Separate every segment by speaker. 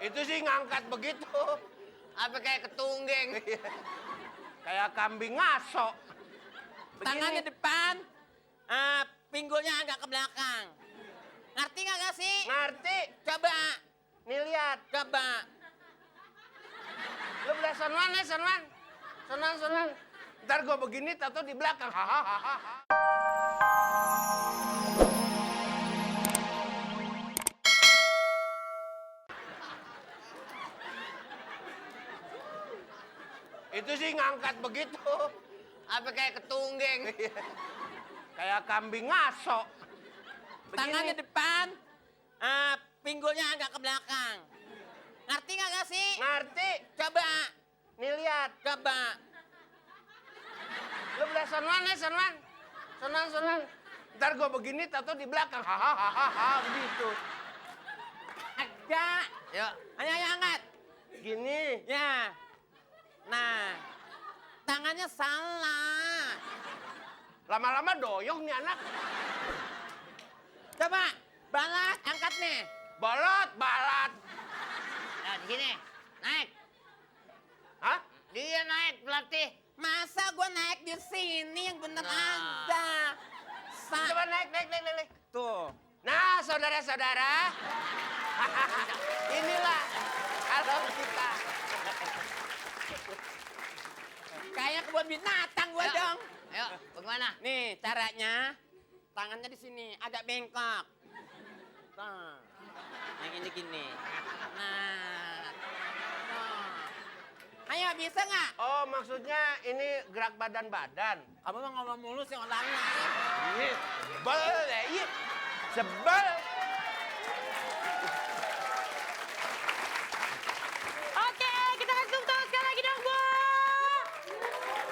Speaker 1: Itu sih ngangkat begitu.
Speaker 2: Apa kayak ketunggeng?
Speaker 1: Kayak kambing ngaso.
Speaker 2: Tangannya depan, pinggulnya agak ke belakang. Ngerti nggak sih?
Speaker 1: Ngerti?
Speaker 2: Coba,
Speaker 1: Nih lihat.
Speaker 2: coba.
Speaker 1: Lu belah sonan ya, sonan. Sonan. Ntar gua begini, tato di belakang. Hahaha. Itu sih ngangkat begitu.
Speaker 2: Apa kayak ketunggeng?
Speaker 1: Kayak kambing ngaso.
Speaker 2: Tangannya depan, pinggulnya agak ke belakang. Ngerti nggak sih?
Speaker 1: Ngerti?
Speaker 2: Coba,
Speaker 1: Nih lihat.
Speaker 2: coba.
Speaker 1: Lu belah sonan ya, sonan. Sonan. Ntar gua begini, tato di belakang. Hahaha. Begitu.
Speaker 2: Agak. Yuk, ayo angkat.
Speaker 1: Gini.
Speaker 2: Ya. Nah, tangannya salah.
Speaker 1: Lama-lama doyong nih anak.
Speaker 2: Coba, balat, angkat nih.
Speaker 1: Balat.
Speaker 2: Nah, di sini, naik.
Speaker 1: Hah?
Speaker 2: Dia naik pelatih. Masa gua naik di sini yang bener aja.
Speaker 1: Coba naik.
Speaker 2: Tuh.
Speaker 1: Nah, saudara-saudara. Inilah alam kita.
Speaker 2: Kayak kebun binatang gua dong.
Speaker 3: Ayo, bagaimana?
Speaker 2: Nih, caranya tangannya di sini agak bengkok. Nah, yang ini gini. Nah. Ayo, bisa nggak?
Speaker 1: Oh, maksudnya ini gerak badan-badan.
Speaker 2: Kamu mah ngomong mulu sih orangnya.
Speaker 1: Iya. Sebel ya, iya. Sebel.
Speaker 4: Oke, kita langsung tahu sekali lagi dong, Bu.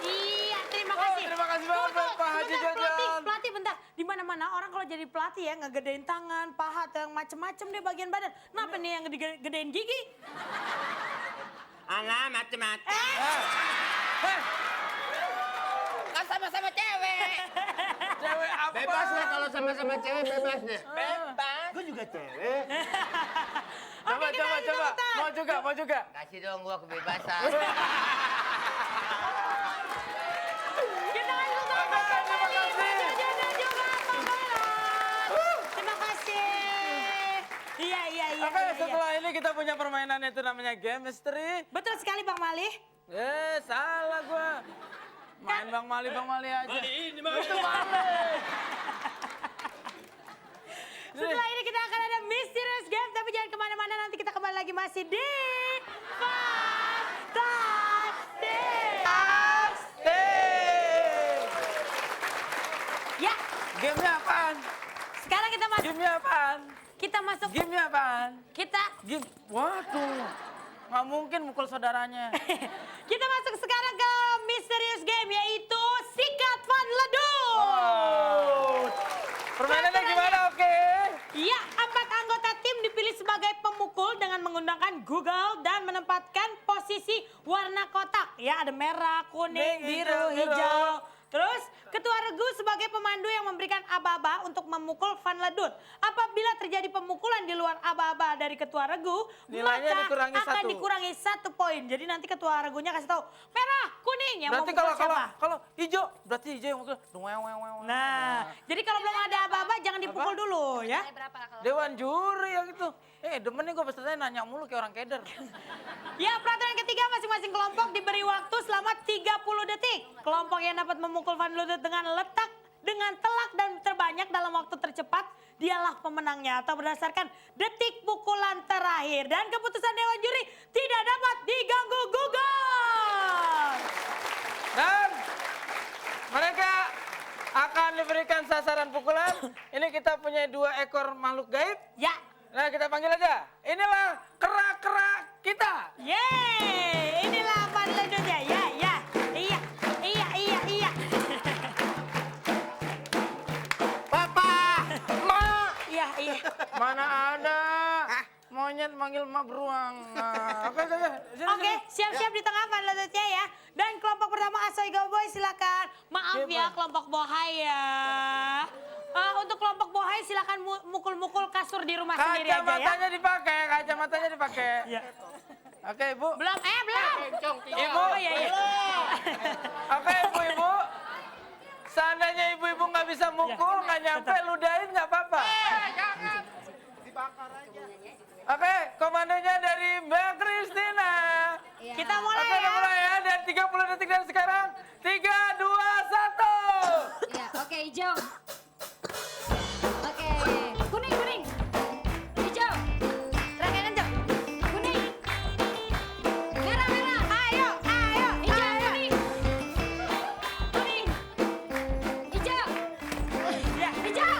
Speaker 4: Iya, terima kasih.
Speaker 5: Terima kasih banget buat Pak Haji Jajan.
Speaker 4: Pelatih, bentar. Di mana-mana orang kalau jadi pelatih ya ngegedein tangan, paha, atau yang macem-macem deh bagian badan. Kenapa nih yang gedein gigi?
Speaker 2: Alah, macem-macem. Kan sama-sama cewek.
Speaker 5: Cewek apa?
Speaker 1: Bebas lah kalau sama-sama cewek, bebas deh.
Speaker 2: Bebas.
Speaker 1: Gue juga cewek.
Speaker 5: Coba. Mau juga.
Speaker 3: Kasih dong gua kebebasan.
Speaker 4: Kita langsung tahu
Speaker 5: Oke, terima kasih.
Speaker 4: Jajan dan juga pembalap. Terima kasih. Iya.
Speaker 5: Oke, setelah ini kita punya permainan itu namanya game misteri.
Speaker 4: Betul sekali, Bang Mali.
Speaker 5: Salah gua. Main Bang Mali aja.
Speaker 1: Ini mah.
Speaker 5: Itu Mali.
Speaker 4: Setelah ini kita akan ada Mysterious Game, tapi jangan kemana-mana, nanti kita kembali lagi masih di Fantastic. Ya,
Speaker 5: Gamenya apaan?
Speaker 4: sekarang kita masuk.
Speaker 5: Gamenya apaan?
Speaker 4: Gamenya apaan?
Speaker 5: Game. Waduh. Nggak mungkin mukul saudaranya.
Speaker 4: Kita masuk sekarang ke Mysterious Game, yaitu Sikat Van Ledut.
Speaker 5: Oh. Permainannya gimana, oke?
Speaker 4: Ya, 4 anggota tim dipilih sebagai pemukul dengan menggunakan Google dan menempatkan posisi warna kotak. Ya, ada merah, kuning, biru, hijau. Terus, ketua regu sebagai pemandu yang memberikan aba-aba untuk memukul Van Ledut. Apabila terjadi pemukulan di luar aba-aba dari ketua regu,
Speaker 5: Nilainya
Speaker 4: maka
Speaker 5: dikurangi
Speaker 4: akan
Speaker 5: 1.
Speaker 4: dikurangi 1 poin. Jadi nanti ketua regunya kasih tahu merah, kuning yang
Speaker 5: Berarti
Speaker 4: memukul siapa.
Speaker 5: kalau hijau, berarti hijau yang mukul.
Speaker 4: Nah, jadi kalau belum ada aba-aba jangan dipukul dulu ya.
Speaker 5: Dewan juri yang itu. Demen nih gue pesertanya nanya mulu kayak orang keder.
Speaker 4: Ya, peraturan ketiga, masing-masing kelompok diberi waktu selama 30 detik. Kelompok yang dapat memukul Van Ledut dengan telak dan terbanyak dalam waktu tercepat, dialah pemenangnya atau berdasarkan detik pukulan terakhir. Dan keputusan Dewan Juri tidak dapat diganggu-gugat.
Speaker 5: Dan mereka akan diberikan sasaran pukulan. Ini kita punya 2 ekor makhluk gaib.
Speaker 4: Ya,
Speaker 5: Nah, kita panggil aja. Inilah kera-kera kita.
Speaker 4: yeay, inilah Van Ledutnya. Ya, iya.
Speaker 5: Papa, Ma.
Speaker 4: Iya.
Speaker 5: Mana ada monyet manggil Ma beruang. Nah, oke. Sini,
Speaker 4: Oke,
Speaker 5: sini.
Speaker 4: siap-siap di tengah Van Ledutnya ya. Dan kelompok pertama Asoy Cowboy silakan. Ma maaf ya kelompok bohai ya. Untuk kelompok bohai silakan mukul-mukul kasur di rumah sendiri aja ya.
Speaker 5: Kacamatanya dipakai, kacamatanya dipakai.
Speaker 4: Iya.
Speaker 5: Oke, Ibu.
Speaker 4: Belum, belum.
Speaker 5: Ibu.
Speaker 4: Oh iya, iya.
Speaker 5: Oke, Ibu-ibu. Seandainya ibu-ibu nggak bisa mukul, nggak nyampe, ludahin nggak apa-apa.
Speaker 1: Jangan. Dibakar aja.
Speaker 5: Oke, komandonya dari Mbak Kristina.
Speaker 4: Kita mulai
Speaker 5: Oke,
Speaker 4: ya.
Speaker 5: udah mulai ya. Dan 30 detik dari sekarang. 3, 2, 1.
Speaker 6: Ya, oke hijau. Oke, kuning. Hijau. Terakhir kencang. Kuning. Merah.
Speaker 4: Ayo.
Speaker 6: Hijau, kuning. Kuning. Hijau.
Speaker 4: Ya.
Speaker 6: Hijau.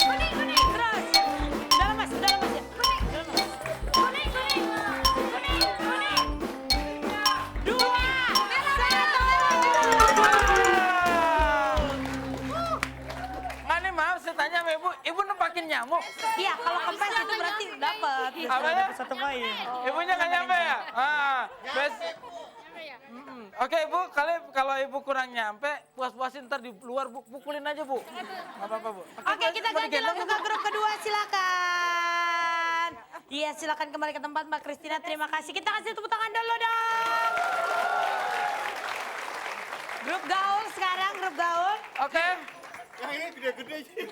Speaker 6: Kuning.
Speaker 4: Terus. Udah lemas ya.
Speaker 6: Kuning.
Speaker 4: 2, 1.
Speaker 5: Nggak nih, maaf saya tanya sama ibu. Ibu nempakin nyamuk.
Speaker 4: Iya, kalau kempes itu berarti dapat.
Speaker 5: Apa ya?
Speaker 4: Satu poin.
Speaker 5: Ibunya nggak nyampe ya? Oke, Ibu, kalau Ibu kurang nyampe, puas-puasin ntar di luar, Bu. Pukulin aja, Bu. Nggak apa-apa, Bu.
Speaker 4: Oke, kita ganti langsung ke grup kedua, silakan. Iya, silakan kembali ke tempat Mbak Kristina. Terima kasih. Kita kasih tepuk tangan dulu dong. Grup gaul sekarang, grup gaul.
Speaker 5: Oke.
Speaker 1: Yang ini gede-gede sih.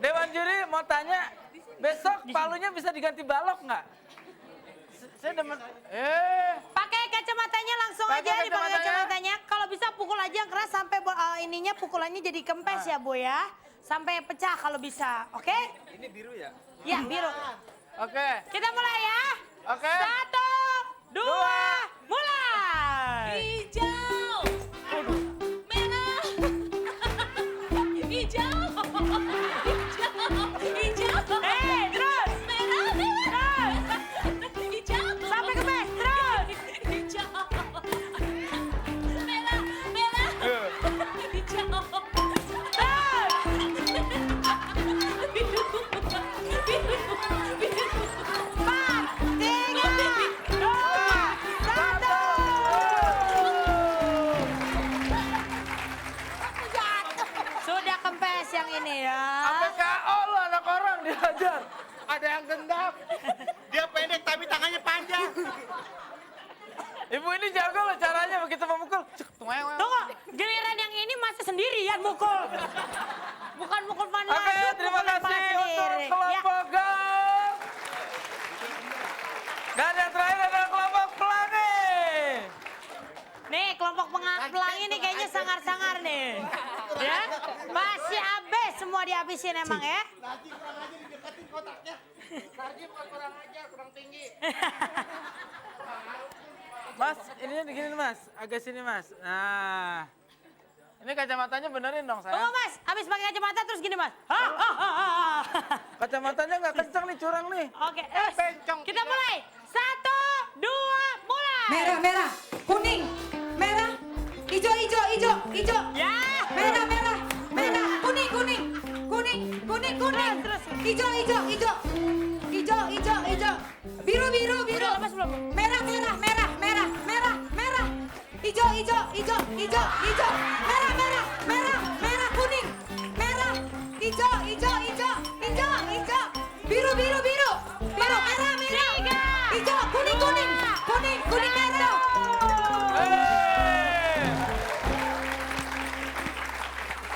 Speaker 5: Dewan juri mau tanya, besok palunya bisa diganti balok nggak? Saya demen.
Speaker 4: Pakai kacamatanya langsung
Speaker 5: Pakai
Speaker 4: aja, dipakai
Speaker 5: kacamatanya.
Speaker 4: kacamatanya. Kalau bisa pukul aja yang keras sampai ininya pukulannya jadi kempes ya, Bu ya. Sampai pecah kalau bisa, oke?
Speaker 5: Ini biru ya?
Speaker 4: Ya, biru.
Speaker 5: Oke.
Speaker 4: Kita mulai ya.
Speaker 5: Oke.
Speaker 4: 1, 2, mulai.
Speaker 6: Hijau. Merah. Hijau.
Speaker 4: Terus.
Speaker 6: Merah. Hijau.
Speaker 4: Sampai kempes, terus.
Speaker 6: Hijau. Merah. Hijau.
Speaker 4: Sudah kempes yang ini ya.
Speaker 5: Sampai KO lo anak orang dihajar.
Speaker 1: Ada yang gendap. Dia pendek tapi tangannya panjang.
Speaker 5: Ibu ini jago loh caranya begitu memukul. Cek, tuew.
Speaker 4: Tunggu, giliran yang ini masih sendirian mukul. Bukan mukul pan
Speaker 5: Oke, terima kasih untuk kelompok gaul. Dan yang terakhir adalah kelompok pelangi.
Speaker 4: Nih, kelompok pelangi nih kayaknya sangar-sangar nih. Ya, masih habis semua dihabisin emang ya.
Speaker 1: Lagi kurang aja dideketin kotaknya. Lagi kurang aja, kurang tinggi.
Speaker 5: Mas, ininya digini Mas, agak sini Mas. Nah, ini kacamatanya benerin dong
Speaker 4: Tunggu
Speaker 5: sayang.
Speaker 4: Mas, habis pakai kacamata terus gini Mas.
Speaker 5: Kacamatanya nggak kencang nih, curang nih.
Speaker 4: Oke, kita mulai. 1, 2, mulai.
Speaker 6: Merah, kuning, merah, hijau,
Speaker 4: Ya.
Speaker 6: merah, kuning,
Speaker 4: Terus.
Speaker 6: hijau, biru,
Speaker 4: Udah lepas belum?
Speaker 6: merah, hijau, merah, kuning, merah, hijau, biru, merah, hijau, kuning, merah.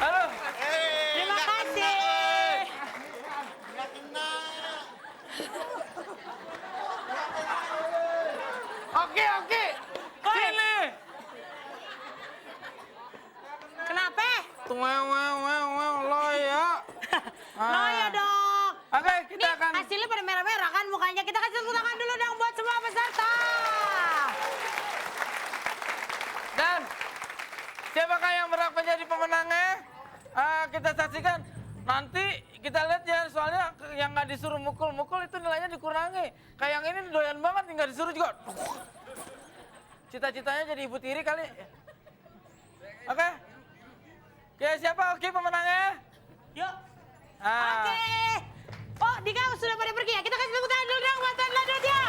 Speaker 5: Halo.
Speaker 4: Terima kasih.
Speaker 5: Oke. Sini.
Speaker 4: Kenapa?
Speaker 5: Loyo.
Speaker 4: Loyo dong.
Speaker 5: Oke, kita
Speaker 4: Nih,
Speaker 5: akan
Speaker 4: hasilnya pada merah-merah kan mukanya. Kita kasih tepuk tangan dulu dong buat semua peserta.
Speaker 5: dan siapakah yang berhak menjadi pemenangnya? Kita saksikan. Nanti kita lihat ya, soalnya yang nggak disuruh mukul itu nilainya dikurangi. Kayak yang ini doyan banget, nggak disuruh juga. Cita-citanya jadi ibu tiri kali. Oke. Oke, siapa Oki pemenangnya?
Speaker 4: Yuk.
Speaker 5: Ah.
Speaker 4: Oke. Oh, Dika sudah pada pergi ya. Kita kasih tepuk tangan dulu dong buat selanjutnya.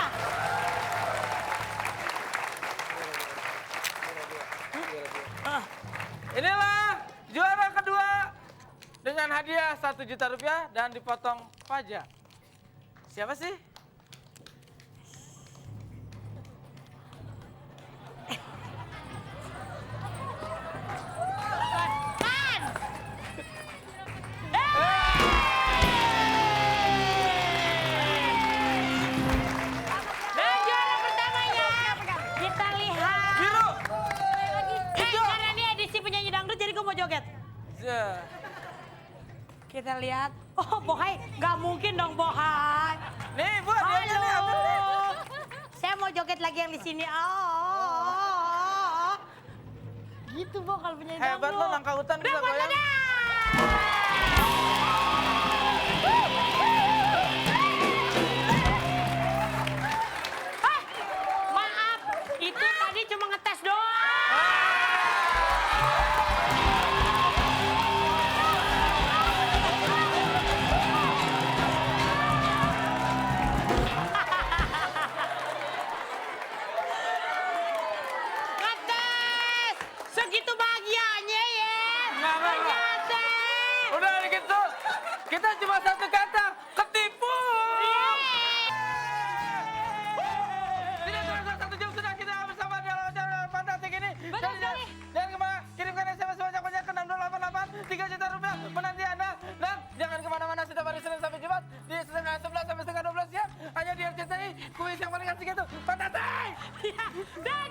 Speaker 5: dengan hadiah 1 juta rupiah dan dipotong pajak. Siapa sih?
Speaker 4: Dan juara pertamanya kita lihat.
Speaker 5: Biru.
Speaker 4: Karena ini edisi penyanyi dangdut jadi gue mau joget.
Speaker 5: Ya.
Speaker 4: Kita lihat. Oh Bohai, nggak mungkin dong Bohai.
Speaker 5: Nih, Bu, hadiahnya nih, ambil nih.
Speaker 4: Halo. Saya mau joget lagi yang di sini. Oh. Gitu Bo kalau penyanyi dangdut.
Speaker 5: Hebat lo, nangka hutan bisa
Speaker 4: Dapat
Speaker 5: goyang.
Speaker 4: hadiah. Hah, maaf, itu tadi cuma ngetes doang. Ngetes, segitu bahagianya ya.
Speaker 5: Nggak.
Speaker 4: Ternyata.
Speaker 5: Udah gitu. Kita cuma satu kata, ketipu. Tidak terasa 1 jam sudah kita bersama dalam acara fantastik ini.
Speaker 4: Betul sekali.
Speaker 5: Jangan kemana, kirimkan SMS sebanyak-banyak ke 6288 3 juta rupiah menanti Anda. Dan jangan kemana-mana setiap hari Senin sampai Jumat di setengah 11 sampai setengah 12 siang. Hanya di RCTI, kuis yang paling asik itu fantastik.
Speaker 4: Dan